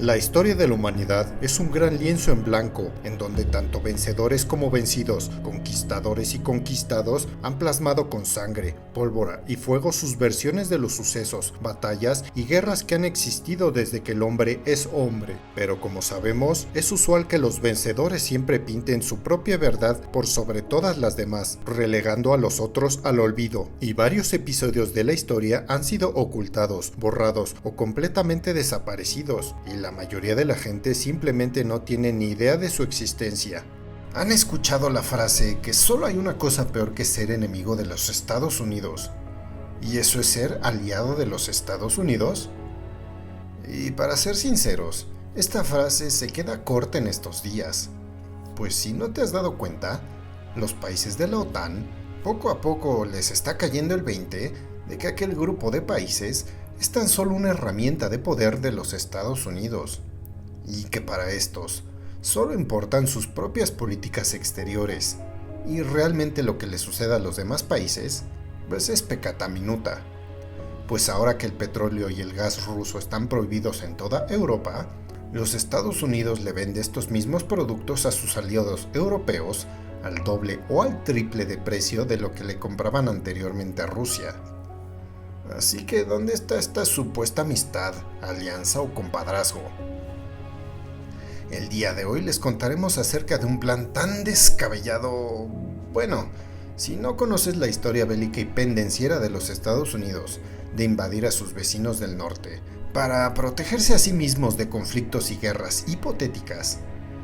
La historia de la humanidad es un gran lienzo en blanco, en donde tanto vencedores como vencidos, conquistadores y conquistados han plasmado con sangre, pólvora y fuego sus versiones de los sucesos, batallas y guerras que han existido desde que el hombre es hombre. Pero como sabemos, es usual que los vencedores siempre pinten su propia verdad por sobre todas las demás, relegando a los otros al olvido, y varios episodios de la historia han sido ocultados, borrados o completamente desaparecidos, y la mayoría de la gente simplemente no tiene ni idea de su existencia. ¿Han escuchado la frase que solo hay una cosa peor que ser enemigo de los Estados Unidos? ¿Y eso es ser aliado de los Estados Unidos? Y para ser sinceros, esta frase se queda corta en estos días. Pues si no te has dado cuenta, los países de la OTAN poco a poco les está cayendo el 20 de que aquel grupo de países es tan solo una herramienta de poder de los Estados Unidos, y que para estos solo importan sus propias políticas exteriores, y realmente lo que le suceda a los demás países, pues es pecata minuta. Pues ahora que el petróleo y el gas ruso están prohibidos en toda Europa, los Estados Unidos le vende estos mismos productos a sus aliados europeos al doble o al triple de precio de lo que le compraban anteriormente a Rusia. Así que, ¿dónde está esta supuesta amistad, alianza o compadrazgo? El día de hoy les contaremos acerca de un plan tan descabellado. Bueno, si no conoces la historia bélica y pendenciera de los Estados Unidos, de invadir a sus vecinos del norte, para protegerse a sí mismos de conflictos y guerras hipotéticas,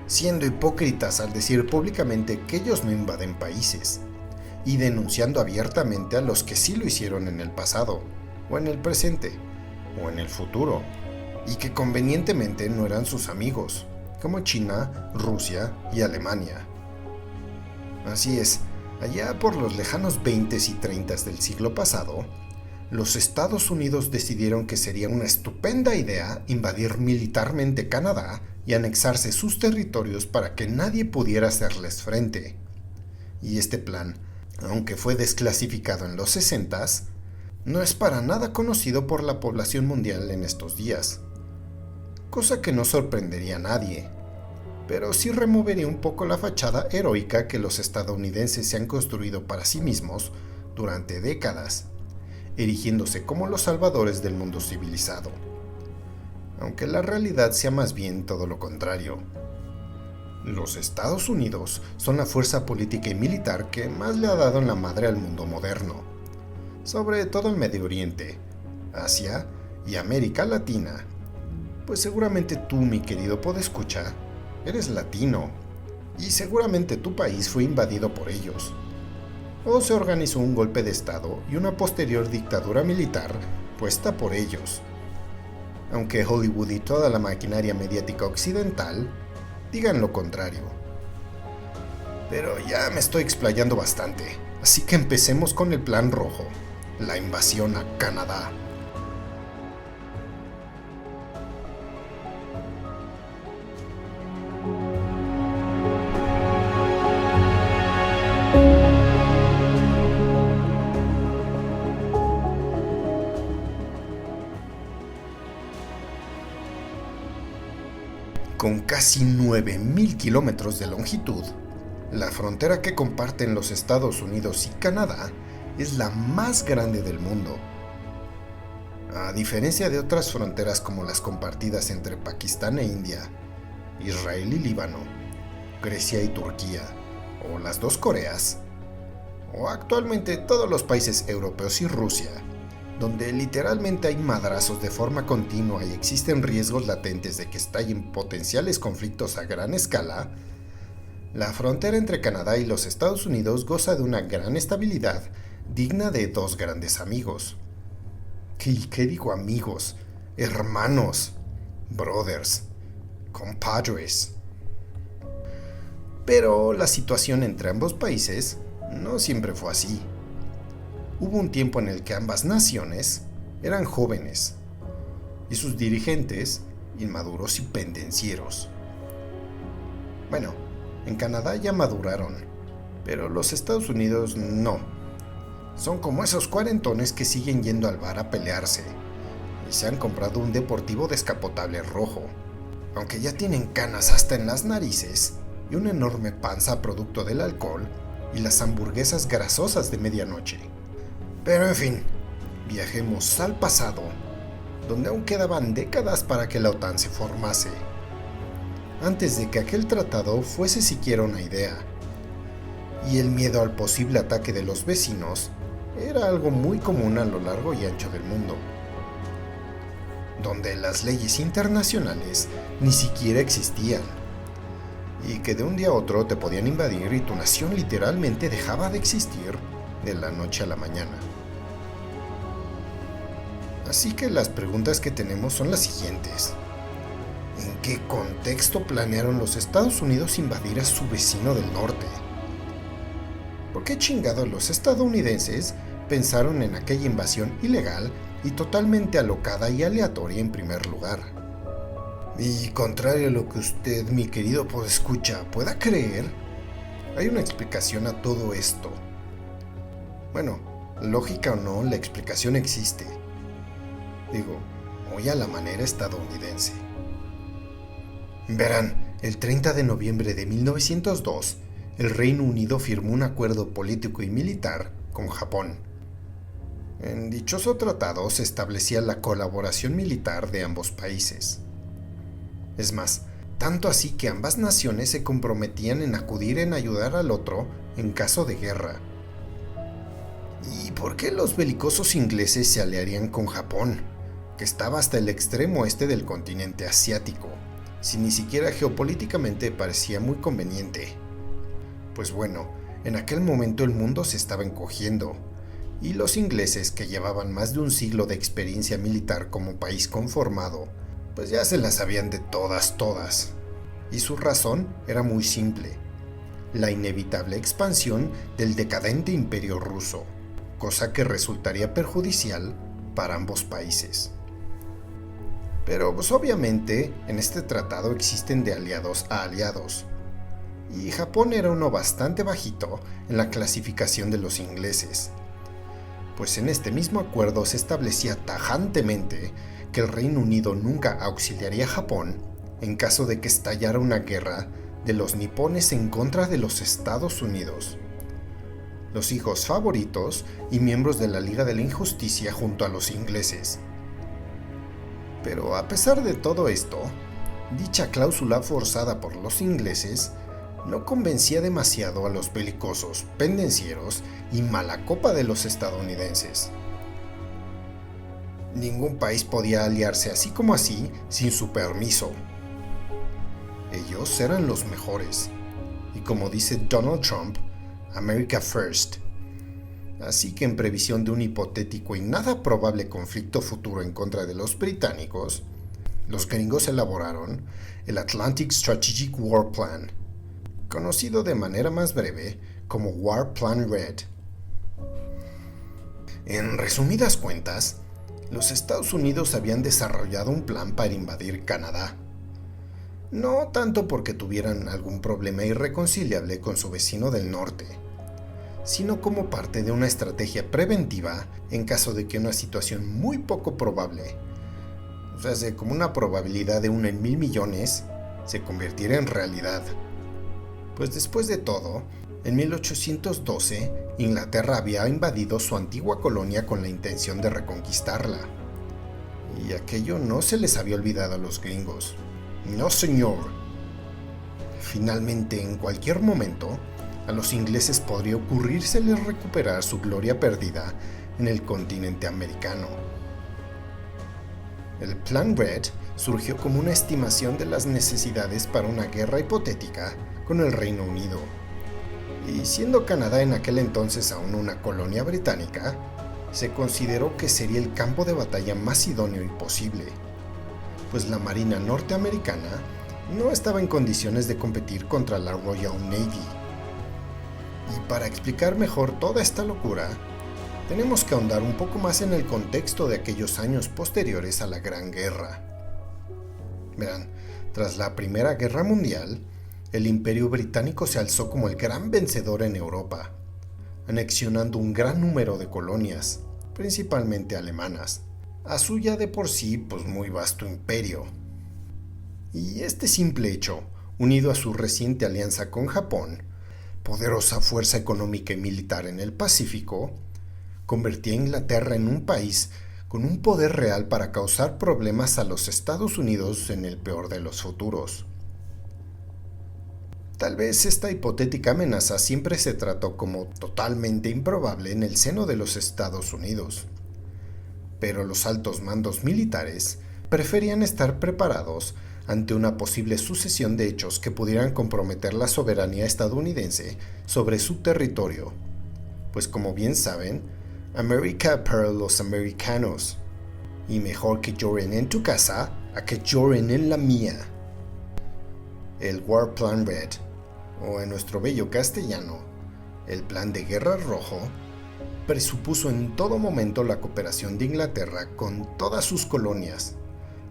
siendo hipócritas al decir públicamente que ellos no invaden países, y denunciando abiertamente a los que sí lo hicieron en el pasado, o en el presente, o en el futuro, y que convenientemente no eran sus amigos, como China, Rusia y Alemania. Así es, allá por los lejanos 20s y 30s del siglo pasado, los Estados Unidos decidieron que sería una estupenda idea invadir militarmente Canadá y anexarse sus territorios para que nadie pudiera hacerles frente. Y este plan, aunque fue desclasificado en los 60s, no es para nada conocido por la población mundial en estos días, cosa que no sorprendería a nadie, pero sí removería un poco la fachada heroica que los estadounidenses se han construido para sí mismos durante décadas, erigiéndose como los salvadores del mundo civilizado, aunque la realidad sea más bien todo lo contrario. Los Estados Unidos son la fuerza política y militar que más le ha dado en la madre al mundo moderno, sobre todo en Medio Oriente, Asia y América Latina. Pues seguramente tú, mi querido podescucha, eres latino, y seguramente tu país fue invadido por ellos, o se organizó un golpe de estado y una posterior dictadura militar puesta por ellos, aunque Hollywood y toda la maquinaria mediática occidental digan lo contrario. Pero ya me estoy explayando bastante, así que empecemos con el plan rojo, la invasión a Canadá. Con casi 9.000 kilómetros de longitud, la frontera que comparten los Estados Unidos y Canadá es la más grande del mundo. A diferencia de otras fronteras como las compartidas entre Pakistán e India, Israel y Líbano, Grecia y Turquía, o las dos Coreas, o actualmente todos los países europeos y Rusia, donde literalmente hay madrazos de forma continua y existen riesgos latentes de que estallen potenciales conflictos a gran escala, la frontera entre Canadá y los Estados Unidos goza de una gran estabilidad digna de dos grandes amigos. ¿Qué digo amigos? Hermanos, brothers, compadres. Pero la situación entre ambos países no siempre fue así. Hubo un tiempo en el que ambas naciones eran jóvenes y sus dirigentes inmaduros y pendencieros. Bueno, en Canadá ya maduraron, pero los Estados Unidos no. Son como esos cuarentones que siguen yendo al bar a pelearse y se han comprado un deportivo descapotable rojo, aunque ya tienen canas hasta en las narices y una enorme panza producto del alcohol y las hamburguesas grasosas de medianoche. Pero en fin, viajemos al pasado, donde aún quedaban décadas para que la OTAN se formase, antes de que aquel tratado fuese siquiera una idea. Y el miedo al posible ataque de los vecinos era algo muy común a lo largo y ancho del mundo, donde las leyes internacionales ni siquiera existían, y que de un día a otro te podían invadir y tu nación literalmente dejaba de existir de la noche a la mañana. Así que las preguntas que tenemos son las siguientes. ¿En qué contexto planearon los Estados Unidos invadir a su vecino del norte? ¿Por qué chingados los estadounidenses pensaron en aquella invasión ilegal y totalmente alocada y aleatoria en primer lugar? Y contrario a lo que usted, mi querido podescucha, pueda creer, hay una explicación a todo esto. Bueno, lógica o no, la explicación existe. Digo, muy a la manera estadounidense. Verán, el 30 de noviembre de 1902, el Reino Unido firmó un acuerdo político y militar con Japón. En dichoso tratado se establecía la colaboración militar de ambos países. Es más, tanto así que ambas naciones se comprometían en acudir en ayudar al otro en caso de guerra. ¿Y por qué los belicosos ingleses se aliarían con Japón, que estaba hasta el extremo oeste del continente asiático, si ni siquiera geopolíticamente parecía muy conveniente? Pues bueno, en aquel momento el mundo se estaba encogiendo, y los ingleses, que llevaban más de un siglo de experiencia militar como país conformado, pues ya se las sabían de todas. Y su razón era muy simple: la inevitable expansión del decadente imperio ruso, cosa que resultaría perjudicial para ambos países. Pero pues obviamente en este tratado existen de aliados a aliados, y Japón era uno bastante bajito en la clasificación de los ingleses, pues en este mismo acuerdo se establecía tajantemente que el Reino Unido nunca auxiliaría a Japón en caso de que estallara una guerra de los nipones en contra de los Estados Unidos, los hijos favoritos y miembros de la Liga de la Injusticia junto a los ingleses. Pero a pesar de todo esto, dicha cláusula forzada por los ingleses no convencía demasiado a los belicosos, pendencieros y mala copa de los estadounidenses. Ningún país podía aliarse así como así sin su permiso. Ellos eran los mejores, y como dice Donald Trump, America First. Así que en previsión de un hipotético y nada probable conflicto futuro en contra de los británicos, los gringos elaboraron el Atlantic Strategic War Plan, conocido de manera más breve como War Plan Red. En resumidas cuentas, los Estados Unidos habían desarrollado un plan para invadir Canadá. No tanto porque tuvieran algún problema irreconciliable con su vecino del norte, sino como parte de una estrategia preventiva en caso de que una situación muy poco probable, o sea, como una probabilidad de 1 en 1000 millones, se convirtiera en realidad. Pues después de todo, en 1812, Inglaterra había invadido su antigua colonia con la intención de reconquistarla. Y aquello no se les había olvidado a los gringos. No, señor. Finalmente, en cualquier momento, a los ingleses podría ocurrírseles recuperar su gloria perdida en el continente americano. El Plan Red surgió como una estimación de las necesidades para una guerra hipotética con el Reino Unido. Y siendo Canadá en aquel entonces aún una colonia británica, se consideró que sería el campo de batalla más idóneo y posible, pues la Marina norteamericana no estaba en condiciones de competir contra la Royal Navy. Y para explicar mejor toda esta locura, tenemos que ahondar un poco más en el contexto de aquellos años posteriores a la Gran Guerra. Verán, tras la Primera Guerra Mundial, el Imperio Británico se alzó como el gran vencedor en Europa, anexionando un gran número de colonias, principalmente alemanas, a su ya de por sí muy vasto imperio. Y este simple hecho, unido a su reciente alianza con Japón, poderosa fuerza económica y militar en el Pacífico, convertía a Inglaterra en un país con un poder real para causar problemas a los Estados Unidos en el peor de los futuros. Tal vez esta hipotética amenaza siempre se trató como totalmente improbable en el seno de los Estados Unidos, pero los altos mandos militares preferían estar preparados ante una posible sucesión de hechos que pudieran comprometer la soberanía estadounidense sobre su territorio, pues como bien saben, América para los americanos, y mejor que lloren en tu casa a que lloren en la mía. El War Plan Red, o en nuestro bello castellano, el Plan de Guerra Rojo, presupuso en todo momento la cooperación de Inglaterra con todas sus colonias,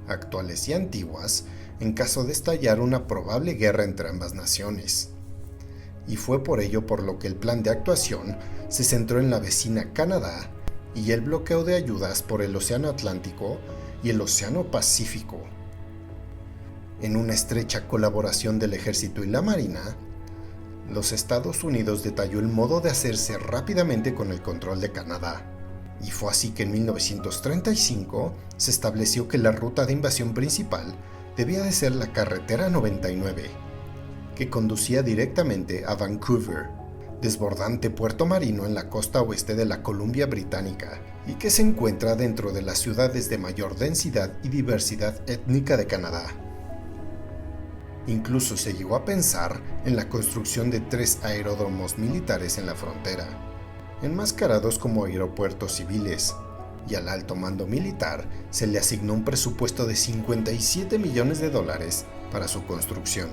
actuales y antiguas, en caso de estallar una probable guerra entre ambas naciones. Y fue por ello por lo que el plan de actuación se centró en la vecina Canadá y el bloqueo de ayudas por el Océano Atlántico y el Océano Pacífico. En una estrecha colaboración del ejército y la marina, los Estados Unidos detalló el modo de hacerse rápidamente con el control de Canadá, y fue así que en 1935 se estableció que la ruta de invasión principal debía de ser la carretera 99, que conducía directamente a Vancouver, desbordante puerto marino en la costa oeste de la Columbia Británica, y que se encuentra dentro de las ciudades de mayor densidad y diversidad étnica de Canadá. Incluso se llegó a pensar en la construcción de 3 aeródromos militares en la frontera, enmascarados como aeropuertos civiles, y al alto mando militar se le asignó un presupuesto de $57 millones para su construcción.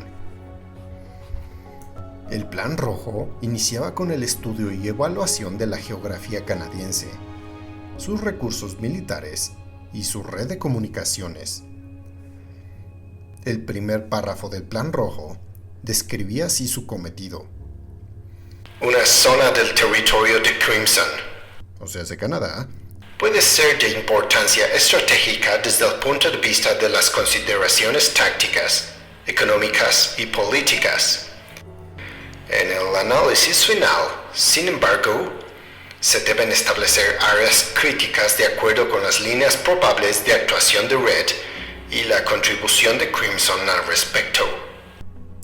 El Plan Rojo iniciaba con el estudio y evaluación de la geografía canadiense, sus recursos militares y su red de comunicaciones. El primer párrafo del Plan Rojo describía así su cometido. Una zona del territorio de Crimson, o sea, de Canadá, puede ser de importancia estratégica desde el punto de vista de las consideraciones tácticas, económicas y políticas. En el análisis final, sin embargo, se deben establecer áreas críticas de acuerdo con las líneas probables de actuación de Red y la contribución de Crimson al respecto.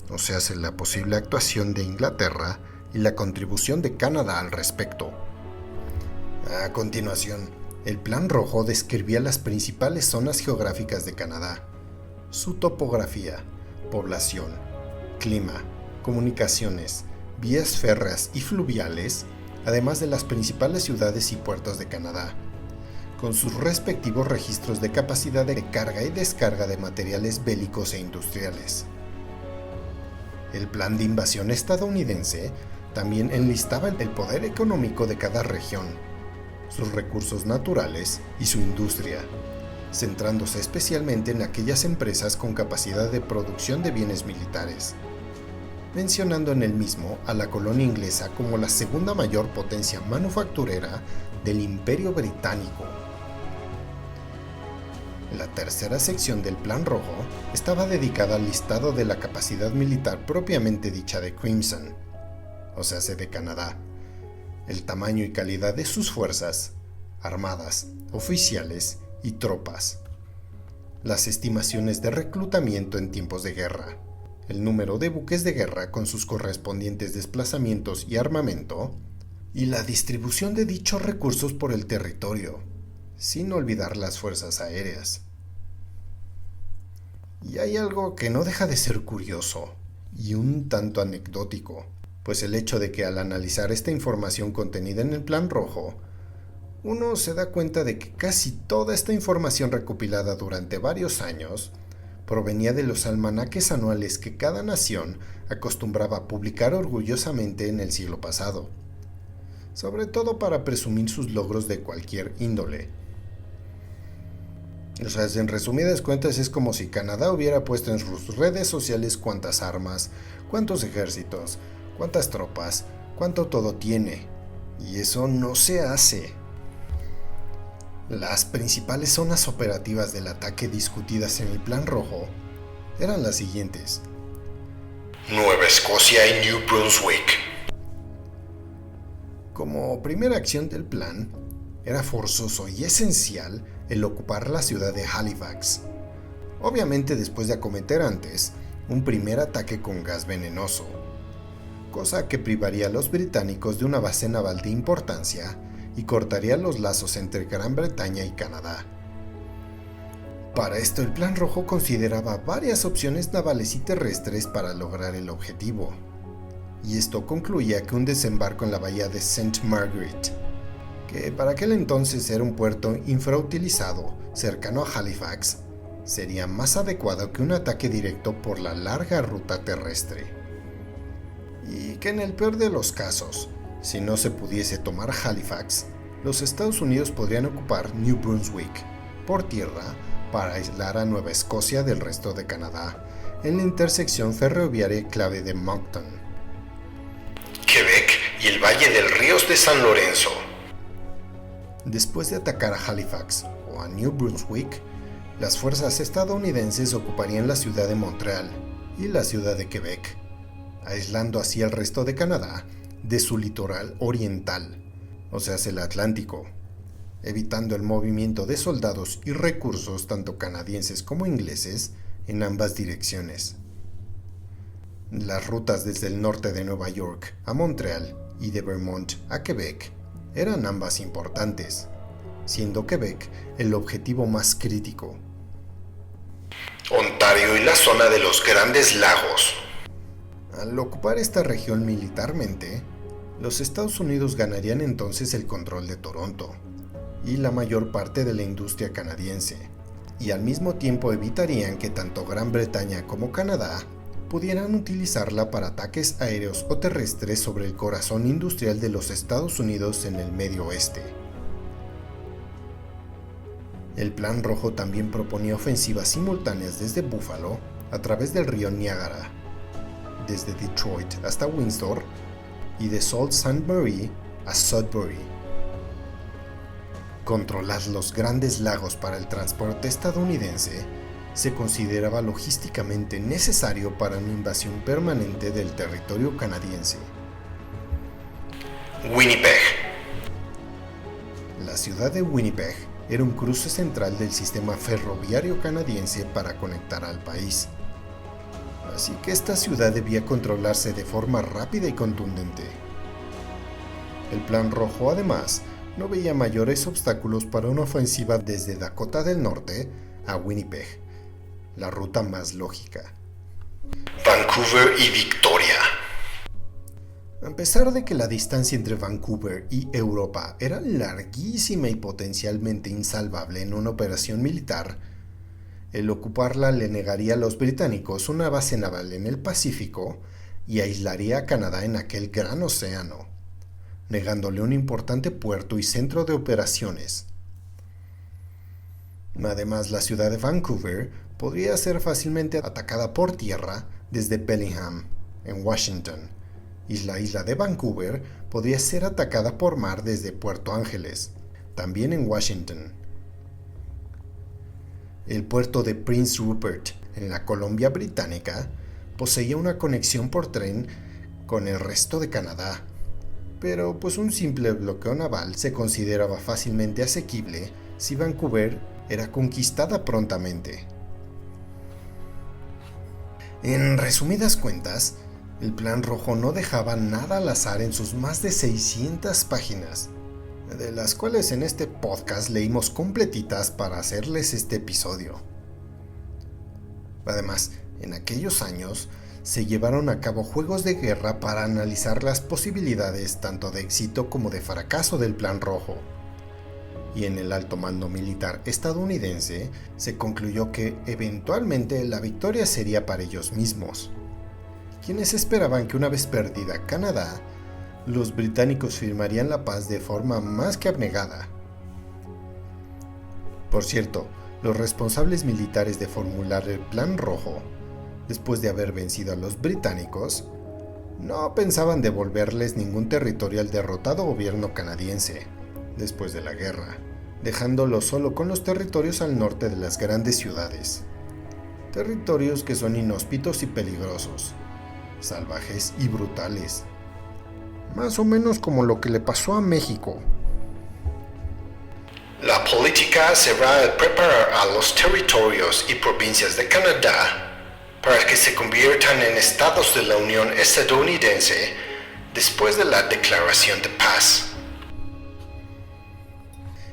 O sea, la posible actuación de Inglaterra y la contribución de Canadá al respecto. A continuación, el Plan Rojo describía las principales zonas geográficas de Canadá, su topografía, población, clima, comunicaciones, vías férreas y fluviales, además de las principales ciudades y puertos de Canadá, con sus respectivos registros de capacidad de carga y descarga de materiales bélicos e industriales. El plan de invasión estadounidense también enlistaba el poder económico de cada región, sus recursos naturales y su industria, centrándose especialmente en aquellas empresas con capacidad de producción de bienes militares, mencionando en el mismo a la colonia inglesa como la segunda mayor potencia manufacturera del Imperio Británico. La tercera sección del Plan Rojo estaba dedicada al listado de la capacidad militar propiamente dicha de Crimson, o sea, de Canadá, el tamaño y calidad de sus fuerzas, armadas, oficiales y tropas, las estimaciones de reclutamiento en tiempos de guerra, el número de buques de guerra con sus correspondientes desplazamientos y armamento, y la distribución de dichos recursos por el territorio, sin olvidar las fuerzas aéreas. Y hay algo que no deja de ser curioso y un tanto anecdótico, pues el hecho de que al analizar esta información contenida en el Plan Rojo, uno se da cuenta de que casi toda esta información recopilada durante varios años provenía de los almanaques anuales que cada nación acostumbraba a publicar orgullosamente en el siglo pasado, sobre todo para presumir sus logros de cualquier índole. O sea, en resumidas cuentas es como si Canadá hubiera puesto en sus redes sociales cuántas armas, cuántos ejércitos, cuántas tropas, cuánto todo tiene. Y eso no se hace. Las principales zonas operativas del ataque discutidas en el Plan Rojo eran las siguientes: Nueva Escocia y New Brunswick. Como primera acción del plan, era forzoso y esencial el ocupar la ciudad de Halifax, obviamente después de acometer antes un primer ataque con gas venenoso, cosa que privaría a los británicos de una base naval de importancia y cortaría los lazos entre Gran Bretaña y Canadá. Para esto, el Plan Rojo consideraba varias opciones navales y terrestres para lograr el objetivo, y esto concluía que un desembarco en la bahía de St. Margaret, que para aquel entonces era un puerto infrautilizado cercano a Halifax, sería más adecuado que un ataque directo por la larga ruta terrestre. Y que en el peor de los casos, si no se pudiese tomar Halifax, los Estados Unidos podrían ocupar New Brunswick por tierra para aislar a Nueva Escocia del resto de Canadá en la intersección ferroviaria clave de Moncton, Quebec y el Valle del Ríos de San Lorenzo. Después de atacar a Halifax o a New Brunswick, las fuerzas estadounidenses ocuparían la ciudad de Montreal y la ciudad de Quebec, aislando así al resto de Canadá de su litoral oriental, o sea, el Atlántico, evitando el movimiento de soldados y recursos tanto canadienses como ingleses en ambas direcciones. Las rutas desde el norte de Nueva York a Montreal y de Vermont a Quebec eran ambas importantes, siendo Quebec el objetivo más crítico. Ontario y la zona de los Grandes Lagos. Al ocupar esta región militarmente, los Estados Unidos ganarían entonces el control de Toronto y la mayor parte de la industria canadiense, y al mismo tiempo evitarían que tanto Gran Bretaña como Canadá pudieran utilizarla para ataques aéreos o terrestres sobre el corazón industrial de los Estados Unidos en el Medio Oeste. El Plan Rojo también proponía ofensivas simultáneas desde Buffalo a través del río Niágara, desde Detroit hasta Windsor y de Sault Ste. Marie a Sudbury. Controlar los Grandes Lagos para el transporte estadounidense se consideraba logísticamente necesario para una invasión permanente del territorio canadiense. Winnipeg. La ciudad de Winnipeg era un cruce central del sistema ferroviario canadiense para conectar al país. Así que esta ciudad debía controlarse de forma rápida y contundente. El Plan Rojo, además, no veía mayores obstáculos para una ofensiva desde Dakota del Norte a Winnipeg, la ruta más lógica. Vancouver y Victoria. A pesar de que la distancia entre Vancouver y Europa era larguísima y potencialmente insalvable en una operación militar, el ocuparla le negaría a los británicos una base naval en el Pacífico y aislaría a Canadá en aquel gran océano, negándole un importante puerto y centro de operaciones. Además, la ciudad de Vancouver podría ser fácilmente atacada por tierra desde Bellingham, en Washington, y la isla de Vancouver podría ser atacada por mar desde Puerto Ángeles, también en Washington. El puerto de Prince Rupert, en la Columbia Británica, poseía una conexión por tren con el resto de Canadá, pero pues un simple bloqueo naval se consideraba fácilmente asequible si Vancouver era conquistada prontamente. En resumidas cuentas, el Plan Rojo no dejaba nada al azar en sus más de 600 páginas, de las cuales en este podcast leímos completitas para hacerles este episodio. Además, en aquellos años se llevaron a cabo juegos de guerra para analizar las posibilidades tanto de éxito como de fracaso del Plan Rojo. Y en el alto mando militar estadounidense se concluyó que eventualmente la victoria sería para ellos mismos, quienes esperaban que una vez perdida Canadá, los británicos firmarían la paz de forma más que abnegada. Por cierto, los responsables militares de formular el Plan Rojo, después de haber vencido a los británicos, no pensaban devolverles ningún territorio al derrotado gobierno canadiense después de la guerra, dejándolo solo con los territorios al norte de las grandes ciudades. territorios que son inhóspitos y peligrosos, salvajes y brutales, más o menos como lo que le pasó a México. La política será preparar a los territorios y provincias de Canadá para que se conviertan en estados de la Unión Estadounidense después de la declaración de paz.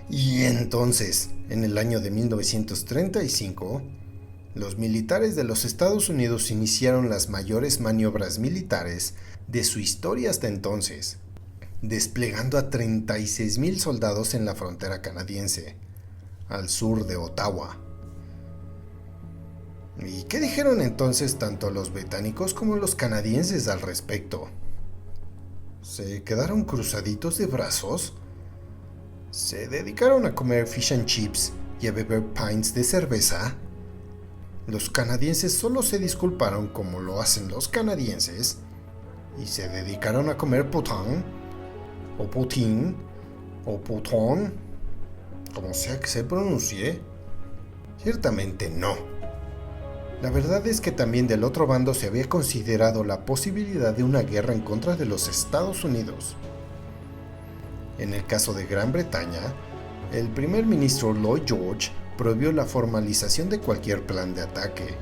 Y entonces, en el año de 1935, los militares de los Estados Unidos iniciaron las mayores maniobras militares de su historia hasta entonces, desplegando a 36,000 soldados en la frontera canadiense, al sur de Ottawa. ¿Y qué dijeron entonces tanto los británicos como los canadienses al respecto? ¿Se quedaron cruzaditos de brazos? ¿Se dedicaron a comer fish and chips y a beber pints de cerveza? Los canadienses solo se disculparon como lo hacen los canadienses y se dedicaron a comer poutine, o poutine, o pouton, como sea que se pronuncie. Ciertamente no. La verdad es que también del otro bando se había considerado la posibilidad de una guerra en contra de los Estados Unidos. En el caso de Gran Bretaña, el primer ministro Lloyd George prohibió la formalización de cualquier plan de ataque,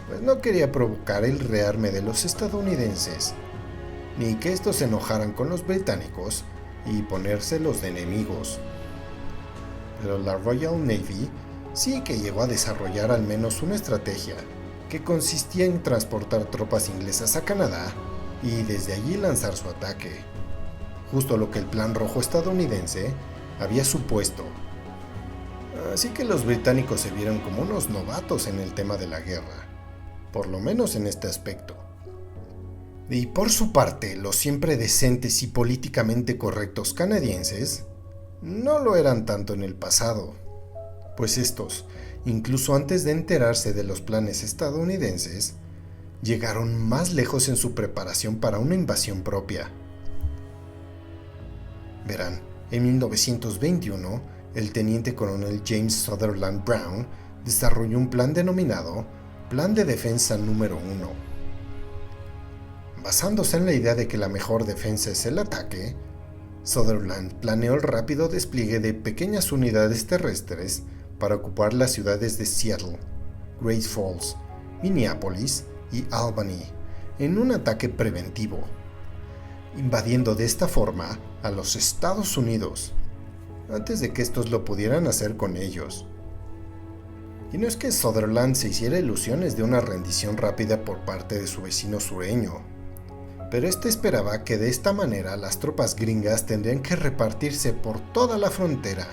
pues no quería provocar el rearme de los estadounidenses, ni que estos se enojaran con los británicos y ponérselos de enemigos. Pero la Royal Navy sí que llegó a desarrollar al menos una estrategia que consistía en transportar tropas inglesas a Canadá y desde allí lanzar su ataque, justo lo que el Plan Rojo estadounidense había supuesto. Así que los británicos se vieron como unos novatos en el tema de la guerra, por lo menos en este aspecto. Y por su parte, los siempre decentes y políticamente correctos canadienses no lo eran tanto en el pasado, pues estos, incluso antes de enterarse de los planes estadounidenses, llegaron más lejos en su preparación para una invasión propia. Verán, en 1921, el teniente coronel James Sutherland Brown desarrolló un plan denominado Plan de Defensa número 1. Basándose en la idea de que la mejor defensa es el ataque, Sutherland planeó el rápido despliegue de pequeñas unidades terrestres para ocupar las ciudades de Seattle, Great Falls, Minneapolis y Albany en un ataque preventivo, invadiendo de esta forma a los Estados Unidos antes de que estos lo pudieran hacer con ellos. Y no es que Sutherland se hiciera ilusiones de una rendición rápida por parte de su vecino sureño, pero este esperaba que de esta manera las tropas gringas tendrían que repartirse por toda la frontera,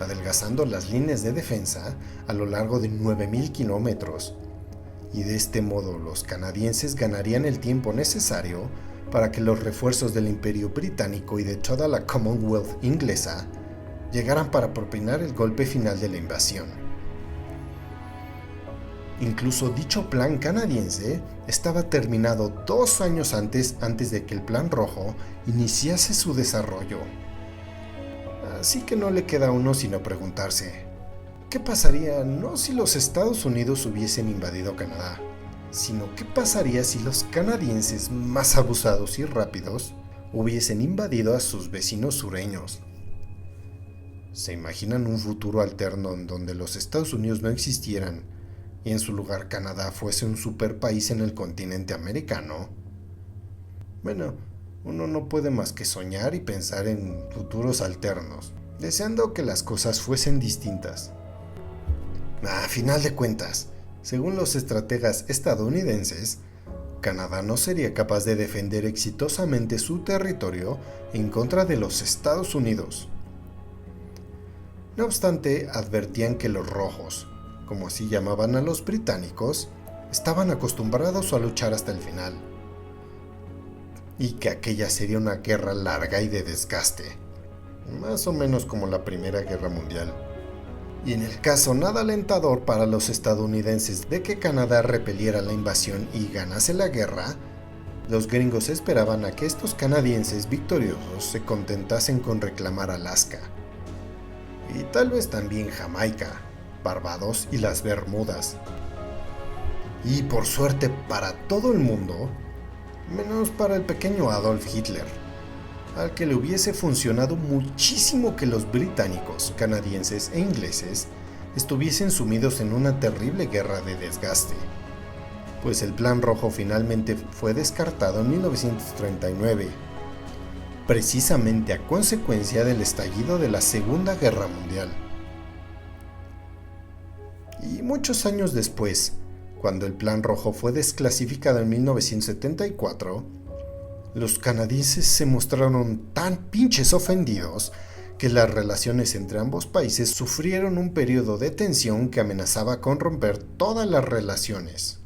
adelgazando las líneas de defensa a lo largo de 9,000 kilómetros, y de este modo los canadienses ganarían el tiempo necesario para que los refuerzos del Imperio Británico y de toda la Commonwealth inglesa llegaran para propinar el golpe final de la invasión. Incluso dicho plan canadiense estaba terminado 2 años antes de que el Plan Rojo iniciase su desarrollo. Así que no le queda a uno sino preguntarse, ¿qué pasaría no si los Estados Unidos hubiesen invadido Canadá, sino qué pasaría si los canadienses más abusados y rápidos hubiesen invadido a sus vecinos sureños? ¿Se imaginan un futuro alterno en donde los Estados Unidos no existieran y en su lugar Canadá fuese un superpaís en el continente americano? Bueno, uno no puede más que soñar y pensar en futuros alternos, deseando que las cosas fuesen distintas. A final de cuentas, según los estrategas estadounidenses, Canadá no sería capaz de defender exitosamente su territorio en contra de los Estados Unidos. No obstante, advertían que los rojos, como así llamaban a los británicos, estaban acostumbrados a luchar hasta el final, y que aquella sería una guerra larga y de desgaste, más o menos como la Primera Guerra Mundial. Y en el caso nada alentador para los estadounidenses de que Canadá repeliera la invasión y ganase la guerra, los gringos esperaban a que estos canadienses victoriosos se contentasen con reclamar Alaska, y tal vez también Jamaica, Barbados y las Bermudas. Y por suerte para todo el mundo, menos para el pequeño Adolf Hitler, al que le hubiese funcionado muchísimo que los británicos, canadienses e ingleses estuviesen sumidos en una terrible guerra de desgaste, pues el Plan Rojo finalmente fue descartado en 1939, precisamente a consecuencia del estallido de la Segunda Guerra Mundial. Y muchos años después, cuando el Plan Rojo fue desclasificado en 1974, los canadienses se mostraron tan pinches ofendidos que las relaciones entre ambos países sufrieron un periodo de tensión que amenazaba con romper todas las relaciones.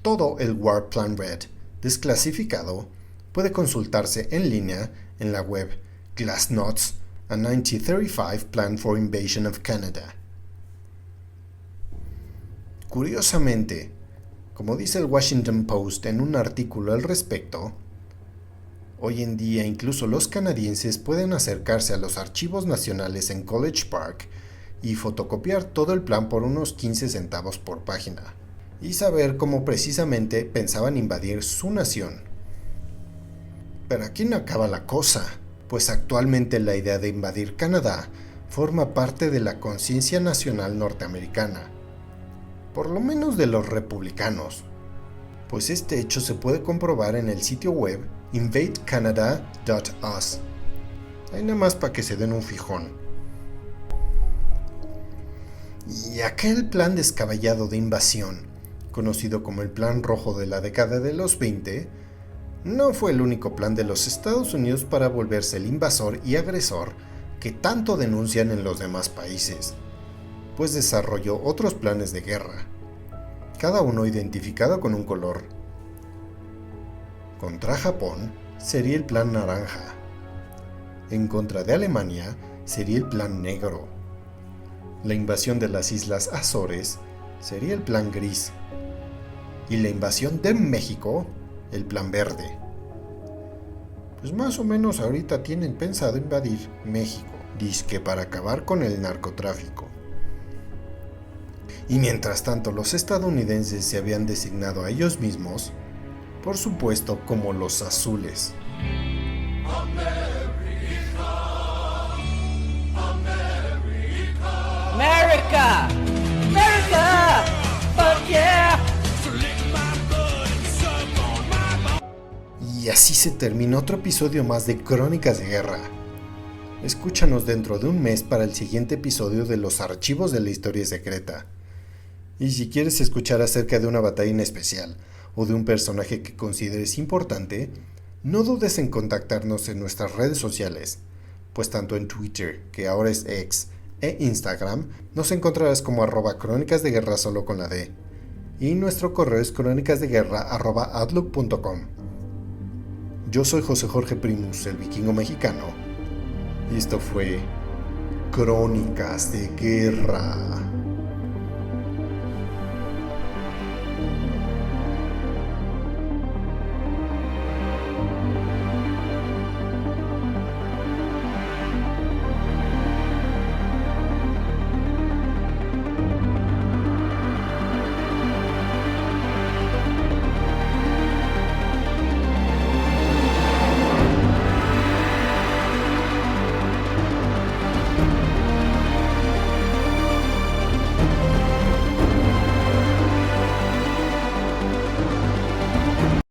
Todo el War Plan Red desclasificado puede consultarse en línea en la web Glassnots, a 1935 Plan for Invasion of Canada. Curiosamente, como dice el Washington Post en un artículo al respecto, hoy en día incluso los canadienses pueden acercarse a los archivos nacionales en College Park y fotocopiar todo el plan por unos 15 centavos por página, y saber cómo precisamente pensaban invadir su nación. Pero aquí no acaba la cosa, pues actualmente la idea de invadir Canadá forma parte de la conciencia nacional norteamericana, por lo menos de los republicanos, pues este hecho se puede comprobar en el sitio web invadecanada.us. Ahí nada más para que se den un fijón. Y aquel plan descabellado de invasión, conocido como el Plan Rojo de la década de los 20, no fue el único plan de los Estados Unidos para volverse el invasor y agresor que tanto denuncian en los demás países, pues desarrolló otros planes de guerra, cada uno identificado con un color. Contra Japón sería el Plan Naranja, en contra de Alemania sería el Plan Negro, la invasión de las Islas Azores sería el Plan Gris, y la invasión de México, el Plan Verde. Pues más o menos ahorita tienen pensado invadir México, dizque para acabar con el narcotráfico. Y mientras tanto los estadounidenses se habían designado a ellos mismos, por supuesto, como los azules. America! America! Fuck yeah! Y así se terminó otro episodio más de Crónicas de Guerra. Escúchanos dentro de un mes para el siguiente episodio de Los Archivos de la Historia Secreta. Y si quieres escuchar acerca de una batalla en especial o de un personaje que consideres importante, no dudes en contactarnos en nuestras redes sociales, pues tanto en Twitter, que ahora es X, e Instagram, nos encontrarás como @crónicasdeguerra solo con la D, y nuestro correo es crónicasdeguerra@outlook.com. Yo soy José Jorge Primus, el vikingo mexicano, y esto fue Crónicas de Guerra.